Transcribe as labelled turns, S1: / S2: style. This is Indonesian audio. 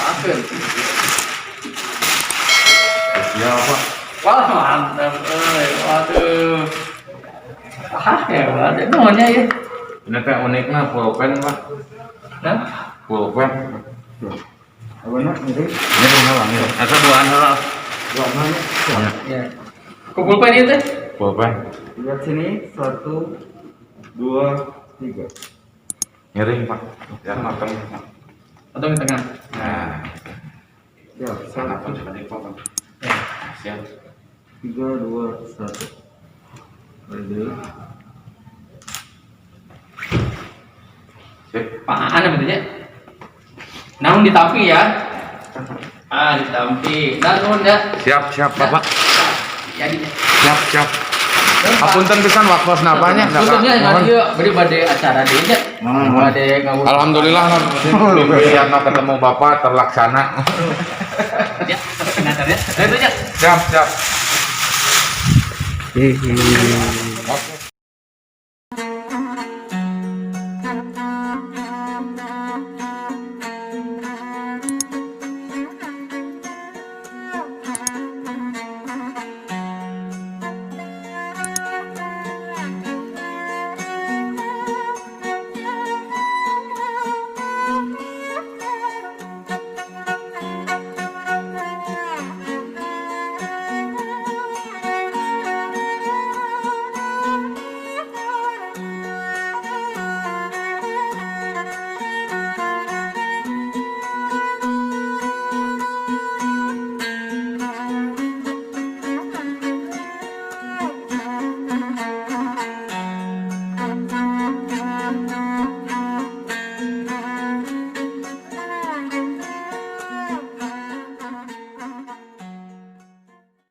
S1: Akhir.
S2: Ya Pak.
S1: Wah mantap, waduh. Ya, ada namanya ya.
S2: Ini kayak uniknya pulpen Pak.
S1: Nah,
S2: Pulpen.
S3: Apa nak ini?
S2: Ini kenapa nih? Ada buaan lah.
S3: Dua mana?
S1: ya. Kumpul pen itu.
S2: Pulpen.
S3: Lihat sini 1, 2, 3.
S2: Miring Pak. Biar matang.
S1: Atau di tengah.
S2: Nah,
S3: Ya,
S2: sana
S3: 1,
S2: pun seperti potong.
S1: Ya.
S2: Siap.
S3: 3, 2, 1. Ready?
S2: Sip.
S1: Apaan betulnya? Namun ditampi ya. Ditampi. Nah, nun ya.
S2: Siap Bapak.
S1: Jadi.
S2: Siap. Apunten pisan waktu napanya.
S1: Sebetulnya yang dia beri pada acara dia aja. Pada ngawur.
S2: Alhamdulillah mimpi ketemu Bapak terlaksana.
S1: Ya, acaranya. Itu aja.
S2: Siap.
S3: Hehehe.